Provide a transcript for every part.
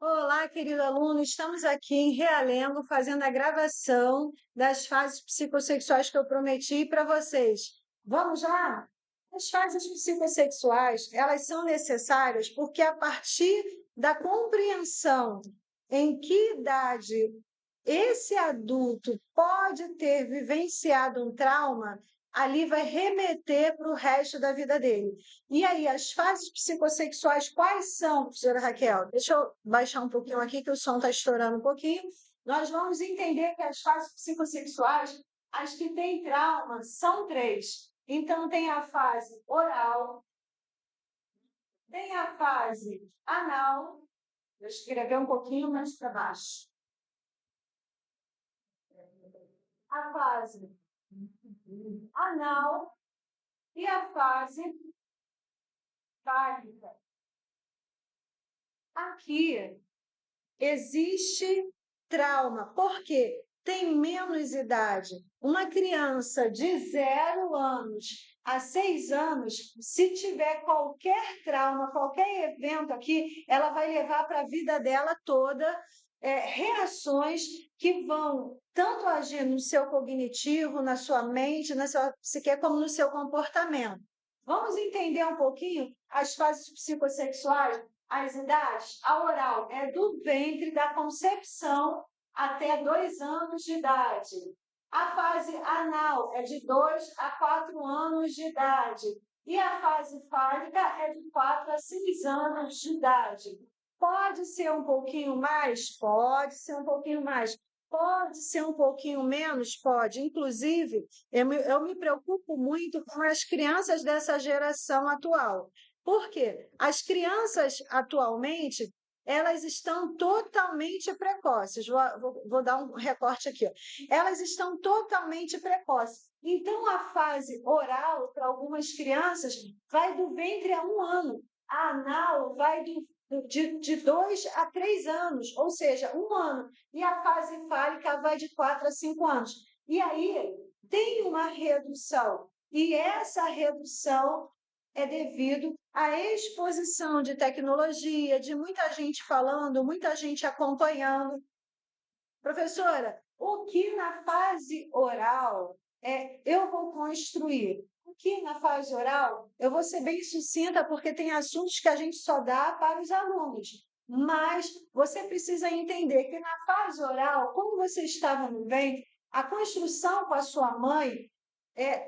Olá, querido aluno, estamos aqui em Realengo fazendo a gravação das fases psicossexuais que eu prometi para vocês. Vamos lá? As fases psicossexuais, elas são necessárias porque a partir da compreensão em que idade esse adulto pode ter vivenciado um trauma, ali vai remeter para o resto da vida dele. E aí, as fases psicossexuais, quais são, professora Raquel? Deixa eu baixar um pouquinho aqui, que o som está estourando um pouquinho. Nós vamos entender que as fases psicossexuais, as que têm trauma, são três. Então, tem a fase oral, tem a fase anal, deixa eu escrever um pouquinho mais para baixo. A fase anal e a fase fálica. Aqui existe trauma, porque tem menos idade. Uma criança de 0 anos a 6 anos, se tiver qualquer trauma, qualquer evento aqui, ela vai levar para a vida dela toda reações que vão tanto agir no seu cognitivo, na sua mente, na sua psique, como no seu comportamento. Vamos entender um pouquinho as fases psicossexuais? As idades, a oral é do ventre da concepção até 2 anos de idade. A fase anal é de 2 a 4 anos de idade. E a fase fálica é de 4 a 6 anos de idade. Pode ser um pouquinho mais? Pode ser um pouquinho mais. Pode ser um pouquinho menos? Pode. Inclusive, eu me preocupo muito com as crianças dessa geração atual. Por quê? As crianças atualmente, elas estão totalmente precoces. Vou dar um recorte aqui. Ó. Elas estão totalmente precoces. Então, a fase oral, para algumas crianças, vai do ventre a 1 ano. A anal vai de 2 a 3 anos, ou seja, 1 ano. E a fase fálica vai de 4 a 5 anos. E aí, tem uma redução. E essa redução é devido à exposição de tecnologia, de muita gente falando, muita gente acompanhando. Professora, o que na fase oral eu vou construir? O que na fase oral? Eu vou ser bem sucinta, porque tem assuntos que a gente só dá para os alunos. Mas você precisa entender que na fase oral, como você estava no ventre, a construção com a sua mãe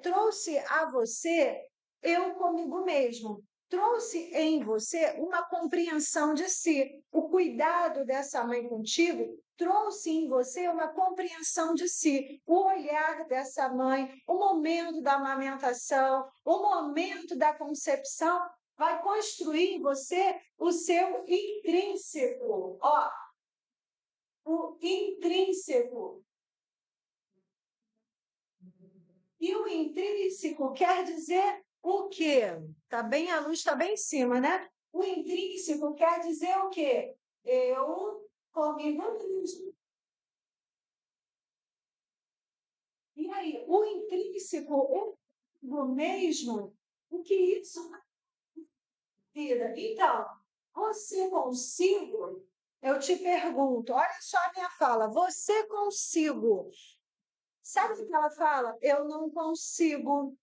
trouxe a você eu comigo mesmo. Trouxe em você uma compreensão de si. O cuidado dessa mãe contigo trouxe em você uma compreensão de si. O olhar dessa mãe, o momento da amamentação, o momento da concepção, vai construir em você o seu intrínseco. Ó, o intrínseco. E o intrínseco quer dizer o quê? Tá bem, a luz está bem em cima, né? O intrínseco quer dizer o quê? Eu comigo mesmo. E aí, o intrínseco, eu comigo mesmo, o que isso vida? Então, você consigo? Eu te pergunto, olha só a minha fala, você consigo? Sabe o que ela fala? Eu não consigo.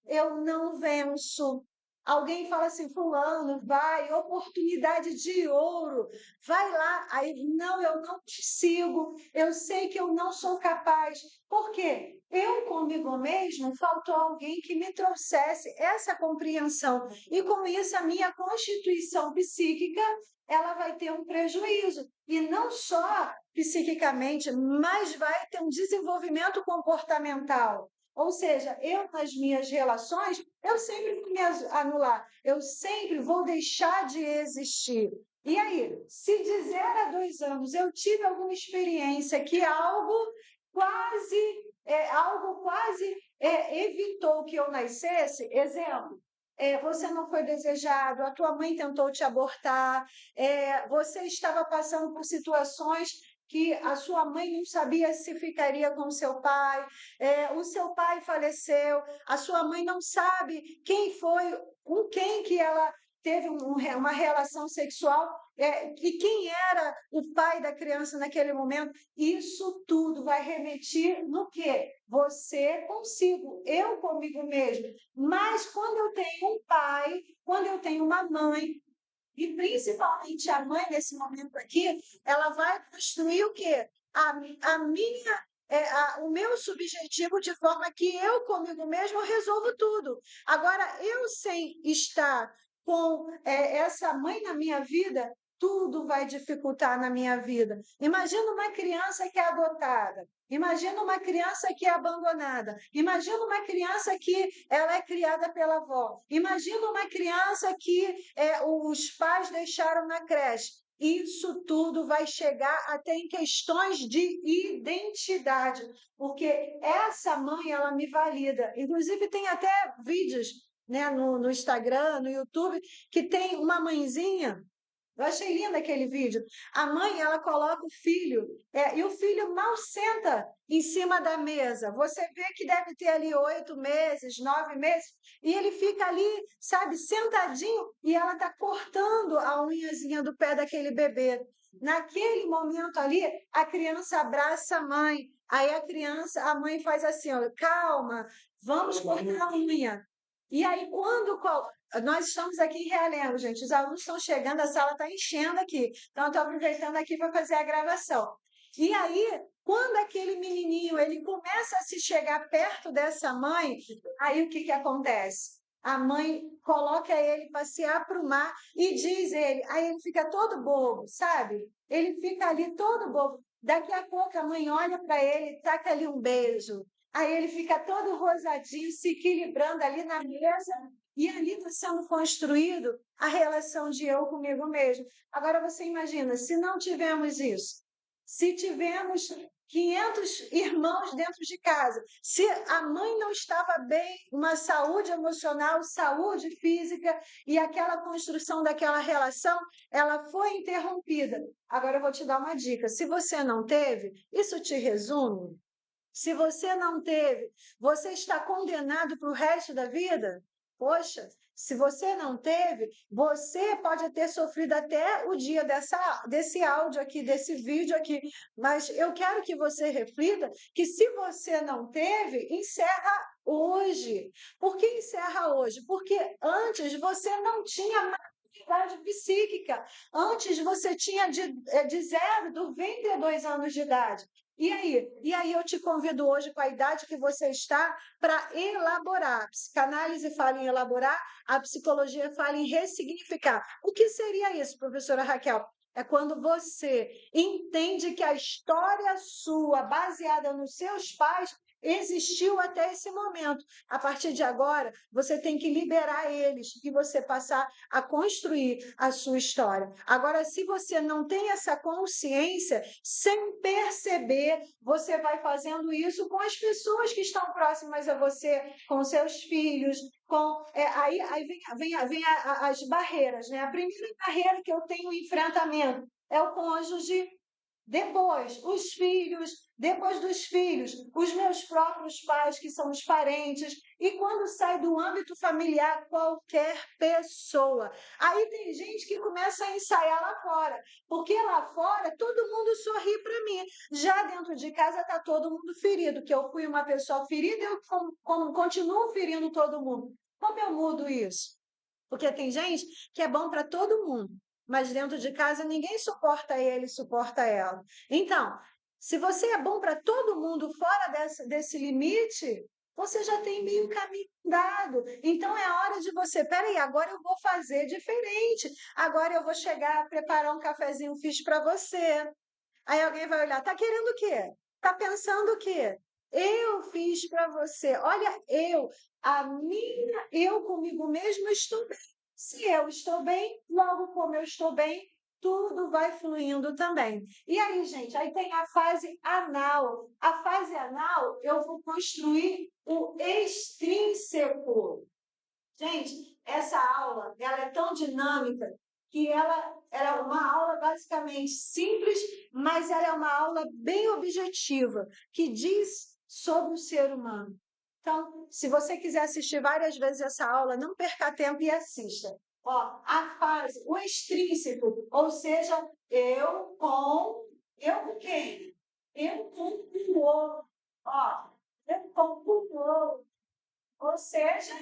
Eu não venço. Alguém fala assim, fulano, vai, oportunidade de ouro, vai lá. Aí, não, eu não te sigo, eu sei que eu não sou capaz. Por quê? Eu comigo mesmo, faltou alguém que me trouxesse essa compreensão. E com isso, a minha constituição psíquica, ela vai ter um prejuízo. E não só psiquicamente, mas vai ter um desenvolvimento comportamental. Ou seja, eu nas minhas relações, eu sempre vou me anular, eu sempre vou deixar de existir. E aí, se de 0 a 2 anos eu tive alguma experiência que algo quase evitou que eu nascesse, exemplo, você não foi desejado, a tua mãe tentou te abortar, você estava passando por situações que a sua mãe não sabia se ficaria com o seu pai, o seu pai faleceu, a sua mãe não sabe quem foi, com quem que ela teve uma relação sexual, e quem era o pai da criança naquele momento. Isso tudo vai remeter no quê? Você consigo, eu comigo mesmo. Mas quando eu tenho um pai, quando eu tenho uma mãe, e principalmente a mãe, nesse momento aqui, ela vai construir o quê? A minha, o meu subjetivo, de forma que eu, comigo mesmo, resolvo tudo. Agora, eu sem estar com essa mãe na minha vida, tudo vai dificultar na minha vida. Imagina uma criança que é adotada. Imagina uma criança que é abandonada. Imagina uma criança que ela é criada pela avó. Imagina uma criança que os pais deixaram na creche. Isso tudo vai chegar até em questões de identidade, porque essa mãe, ela me valida. Inclusive, tem até vídeos, né, no Instagram, no YouTube, que tem uma mãezinha. Eu achei lindo aquele vídeo. A mãe, ela coloca o filho, e o filho mal senta em cima da mesa. Você vê que deve ter ali 8 meses, 9 meses, e ele fica ali, sabe, sentadinho, e ela está cortando a unhazinha do pé daquele bebê. Naquele momento ali, a criança abraça a mãe. Aí a mãe faz assim, ó, calma, vamos cortar a unha. E aí, nós estamos aqui em Realengo, gente. Os alunos estão chegando, a sala está enchendo aqui. Então, eu estou aproveitando aqui para fazer a gravação. E aí, quando aquele menininho ele começa a se chegar perto dessa mãe, aí o que, que acontece? A mãe coloca ele para se aprumar e diz ele, aí ele fica todo bobo, sabe? Ele fica ali todo bobo. Daqui a pouco a mãe olha para ele e taca ali um beijo. Aí ele fica todo rosadinho, se equilibrando ali na mesa, e ali está sendo construído a relação de eu comigo mesmo. Agora você imagina, se não tivermos isso, se tivermos 500 irmãos dentro de casa, se a mãe não estava bem, uma saúde emocional, saúde física, e aquela construção daquela relação, ela foi interrompida. Agora eu vou te dar uma dica: se você não teve, isso te resume. Se você não teve, você está condenado para o resto da vida? Poxa, se você não teve, você pode ter sofrido até o dia desse áudio aqui, desse vídeo aqui, mas eu quero que você reflita que se você não teve, encerra hoje. Por que encerra hoje? Porque antes você não tinha maturidade psíquica, antes você tinha de 0 do ventre a 2 anos de idade. E aí? E aí eu te convido hoje, com a idade que você está, para elaborar. A psicanálise fala em elaborar, a psicologia fala em ressignificar. O que seria isso, professora Raquel? É quando você entende que a história sua, baseada nos seus pais, existiu até esse momento. A partir de agora, você tem que liberar eles e você passar a construir a sua história. Agora, se você não tem essa consciência, sem perceber, você vai fazendo isso com as pessoas que estão próximas a você, com seus filhos, aí vem as barreiras, né? A primeira barreira que eu tenho enfrentamento é o cônjuge, depois os filhos, depois dos filhos, os meus próprios pais, que são os parentes, e quando sai do âmbito familiar, qualquer pessoa. Aí tem gente que começa a ensaiar lá fora, porque lá fora todo mundo sorri para mim. Já dentro de casa está todo mundo ferido, que eu fui uma pessoa ferida e eu continuo ferindo todo mundo. Como eu mudo isso? Porque tem gente que é bom para todo mundo, mas dentro de casa ninguém suporta ele, suporta ela. Então, se você é bom para todo mundo fora desse limite, você já tem meio caminho dado. Então é hora de você, peraí, agora eu vou fazer diferente. Agora eu vou chegar, preparar um cafezinho, fiz para você. Aí alguém vai olhar, tá querendo o quê? Tá pensando o quê? Eu fiz para você. Olha, eu comigo mesmo estou bem. Se eu estou bem, logo como eu estou bem, tudo vai fluindo também. E aí, gente, aí tem a fase anal. A fase anal, eu vou construir o extrínseco. Gente, essa aula, ela é tão dinâmica que ela é uma aula basicamente simples, mas ela é uma aula bem objetiva, que diz sobre o ser humano. Então, se você quiser assistir várias vezes essa aula, não perca tempo e assista. Ó, a fase, o extrínseco, ou seja, eu com quem? Eu com o outro. Ó, eu com o outro. Ou seja,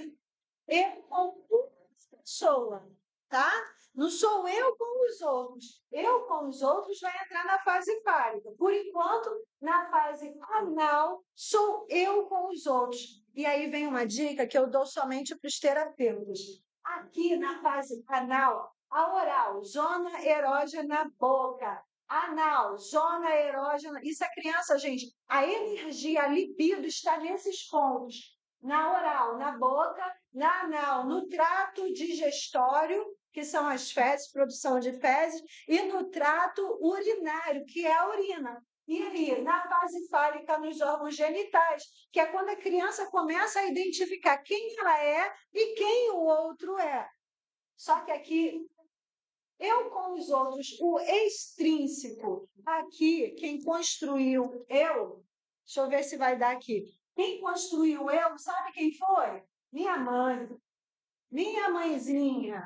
eu com uma pessoa, tá? Não sou eu com os outros. Eu com os outros vai entrar na fase fálica. Por enquanto, na fase anal, sou eu com os outros. E aí vem uma dica que eu dou somente para os terapeutas. Aqui na fase anal, a oral, zona erógena boca. Anal, zona erógena. Isso é criança, gente. A energia, a libido está nesses pontos. Na oral, na boca, na anal, no trato digestório, que são as fezes, produção de fezes, e no trato urinário, que é a urina. E aí, na fase fálica, nos órgãos genitais, que é quando a criança começa a identificar quem ela é e quem o outro é. Só que aqui, eu com os outros, o extrínseco, aqui, quem construiu eu, deixa eu ver se vai dar aqui. Quem construiu eu, sabe quem foi? Minha mãe. Minha mãezinha.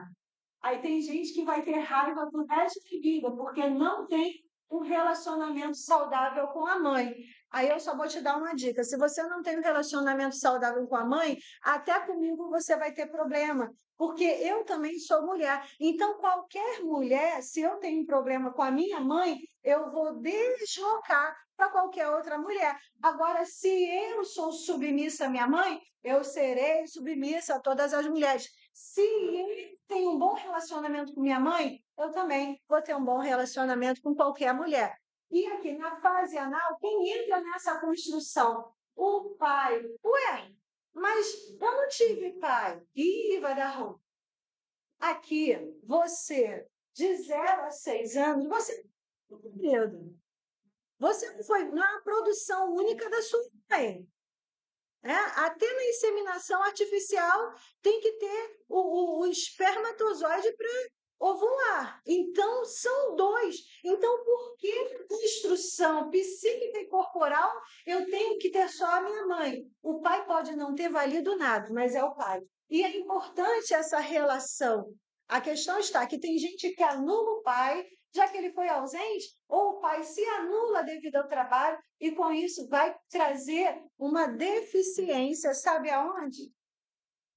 Aí tem gente que vai ter raiva pro resto da vida, porque não tem um relacionamento saudável com a mãe. Aí eu só vou te dar uma dica: se você não tem um relacionamento saudável com a mãe, até comigo você vai ter problema, porque eu também sou mulher. Então, qualquer mulher, se eu tenho um problema com a minha mãe, eu vou deslocar para qualquer outra mulher. Agora, se eu sou submissa à minha mãe, eu serei submissa a todas as mulheres. Se eu tenho um bom relacionamento com minha mãe, eu também vou ter um bom relacionamento com qualquer mulher. E aqui na fase anal, quem entra nessa construção? O pai. Ué, mas eu não tive pai. Ih, vai dar ruim. Aqui, você, de 0 a 6 anos, você Pedro, você não foi, não é uma produção única da sua mãe. Né? Até na inseminação artificial tem que ter o espermatozoide para ovular. Então, são dois. Então, por que na construção psíquica e corporal eu tenho que ter só a minha mãe? O pai pode não ter valido nada, mas é o pai. E é importante essa relação. A questão está que tem gente que anula o pai, já que ele foi ausente, ou o pai se anula devido ao trabalho, e com isso vai trazer uma deficiência, sabe aonde?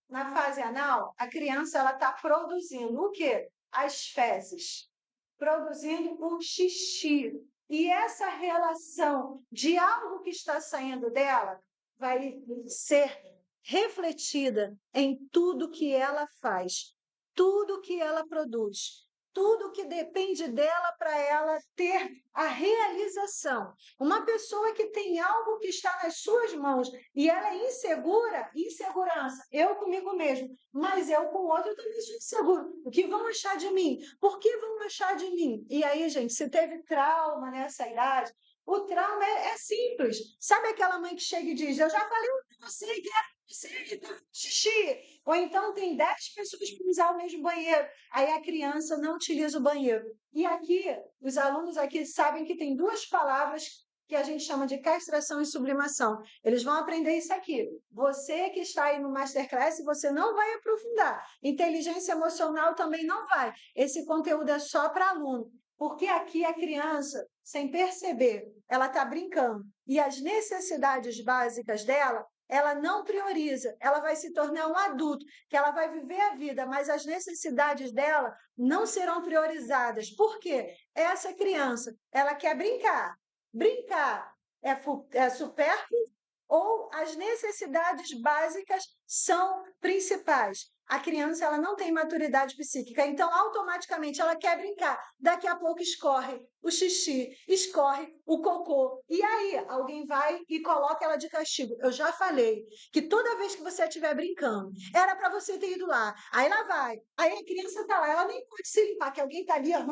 Na fase anal, a criança ela está produzindo o quê? As fezes, produzindo o xixi. E essa relação de algo que está saindo dela vai ser refletida em tudo que ela faz, tudo que ela produz, tudo que depende dela para ela ter a realização. Uma pessoa que tem algo que está nas suas mãos e ela é insegura, insegurança, eu comigo mesmo, mas eu com o outro eu também sou inseguro. O que vão achar de mim? Por que vão achar de mim? E aí, gente, se teve trauma nessa idade, o trauma é simples. Sabe aquela mãe que chega e diz: eu já falei para você que era você, xixi. Ou então tem 10 pessoas para usar o mesmo banheiro. Aí a criança não utiliza o banheiro. E aqui, os alunos aqui sabem que tem duas palavras que a gente chama de castração e sublimação. Eles vão aprender isso aqui. Você que está aí no Masterclass, você não vai aprofundar. Inteligência emocional também não vai. Esse conteúdo é só para aluno. Porque aqui a criança, sem perceber, ela está brincando. E as necessidades básicas dela, ela não prioriza. Ela vai se tornar um adulto, que ela vai viver a vida, mas as necessidades dela não serão priorizadas. Por quê? Essa criança, ela quer brincar. Brincar é supérfluo ou as necessidades básicas são principais? A criança ela não tem maturidade psíquica, então automaticamente ela quer brincar. Daqui a pouco escorre o xixi, escorre o cocô. E aí, alguém vai e coloca ela de castigo. Eu já falei que toda vez que você estiver brincando, era para você ter ido lá. Aí lá vai. Aí a criança está lá, ela nem pode se limpar, que alguém está ali. Ó.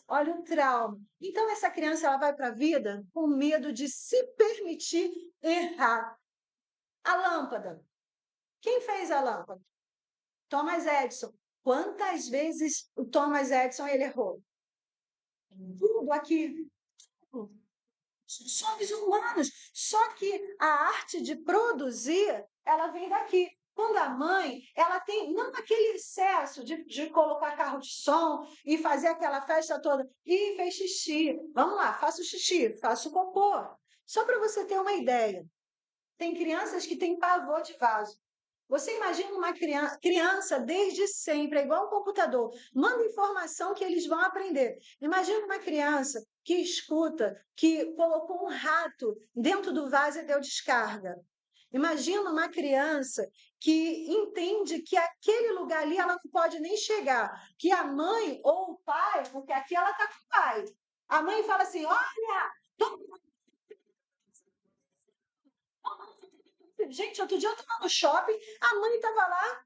Olha o trauma. Então, essa criança ela vai para a vida com medo de se permitir errar. A lâmpada. Quem fez a lâmpada? Thomas Edison. Quantas vezes o Thomas Edison ele errou? Tudo aqui. Somos humanos. Só que a arte de produzir, ela vem daqui. Quando a mãe, ela tem não aquele excesso de colocar carro de som e fazer aquela festa toda, e fez xixi. Vamos lá, faço xixi, faço cocô. Só para você ter uma ideia, tem crianças que têm pavor de vaso. Você imagina uma criança desde sempre, é igual um computador, manda informação que eles vão aprender. Imagina uma criança que escuta que colocou um rato dentro do vaso e deu descarga. Imagina uma criança que entende que aquele lugar ali ela não pode nem chegar, que a mãe ou o pai, porque aqui ela está com o pai. A mãe fala assim: olha, gente, outro dia eu estava no shopping, a mãe estava lá.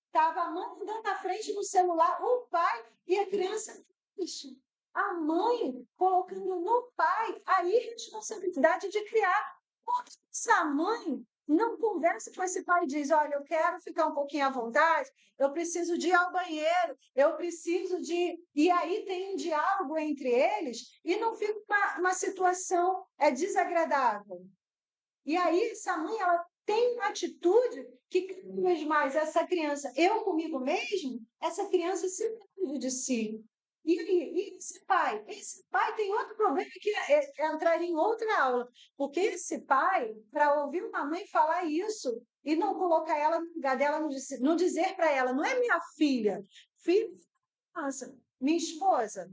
Estava a mãe andando na frente do celular, o pai e a criança. Isso. A mãe colocando no pai a irresponsabilidade de criar. Porque essa mãe não conversa com esse pai e diz: olha, eu quero ficar um pouquinho à vontade, eu preciso de ir ao banheiro, eu preciso de. E aí tem um diálogo entre eles e não fica uma situação desagradável. E aí, essa mãe, ela tem uma atitude que, cada vez mais, essa criança, eu comigo mesmo, essa criança se perde de si. E aí, e esse pai? Esse pai tem outro problema que entrar em outra aula. Porque esse pai, para ouvir uma mãe falar isso e não colocar ela no lugar dela, não dizer para ela, não é minha filha, filha, nossa, minha esposa,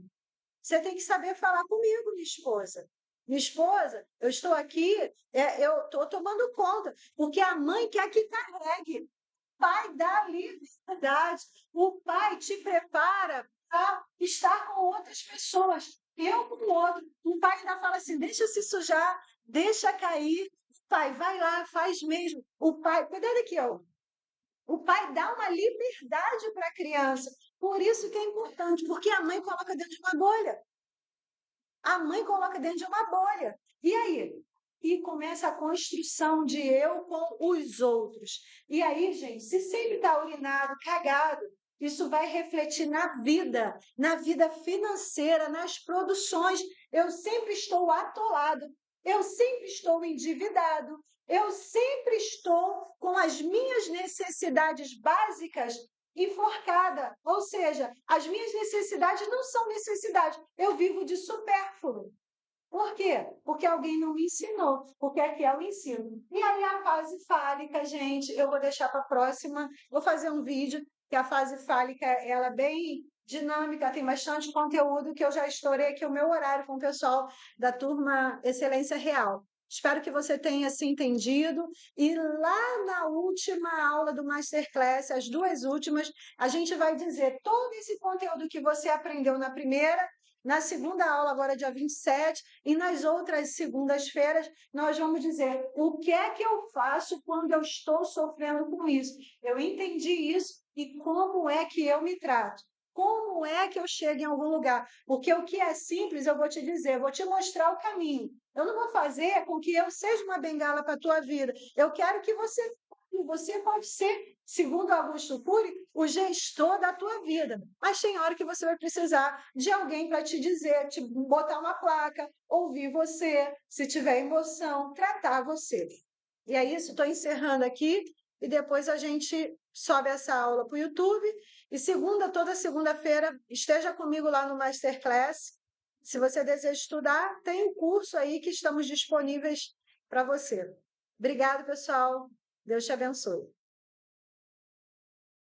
você tem que saber falar comigo, minha esposa. Minha esposa, eu estou aqui, eu estou tomando conta, porque a mãe quer que carregue. O pai dá liberdade, o pai te prepara para estar com outras pessoas. Eu com o outro. O pai ainda fala assim: deixa se sujar, deixa cair. O pai, vai lá, faz mesmo. O pai, cuidado aqui, ó. O pai dá uma liberdade para a criança. Por isso que é importante, porque a mãe coloca dentro de uma bolha. A mãe coloca dentro de uma bolha. E aí? E começa a construção de eu com os outros. E aí, gente, se sempre está urinado, cagado, isso vai refletir na vida financeira, nas produções. Eu sempre estou atolado, eu sempre estou endividado, eu sempre estou com as minhas necessidades básicas enforcada. Ou seja, as minhas necessidades não são necessidades. Eu vivo de supérfluo. Por quê? Porque alguém não me ensinou, porque aqui é o ensino. E aí a fase fálica, gente, eu vou deixar para a próxima, vou fazer um vídeo, que a fase fálica, ela é bem dinâmica, tem bastante conteúdo, que eu já estourei aqui o meu horário com o pessoal da turma Excelência Real. Espero que você tenha se entendido. E lá na última aula do Masterclass, as duas últimas, a gente vai dizer todo esse conteúdo que você aprendeu na primeira, na segunda aula, agora dia 27, e nas outras segundas-feiras, nós vamos dizer o que é que eu faço quando eu estou sofrendo com isso. Eu entendi isso e como é que eu me trato. Como é que eu chego em algum lugar? Porque o que é simples, eu vou te dizer, eu vou te mostrar o caminho. Eu não vou fazer com que eu seja uma bengala para a tua vida. Eu quero que você pode ser, segundo Augusto Cury, o gestor da tua vida. Mas tem hora que você vai precisar de alguém para te dizer, te botar uma placa, ouvir você, se tiver emoção, tratar você. E é isso, estou encerrando aqui e depois a gente sobe essa aula para o YouTube. E toda segunda-feira, esteja comigo lá no Masterclass. Se você deseja estudar, tem um curso aí que estamos disponíveis para você. Obrigado, pessoal. Deus te abençoe.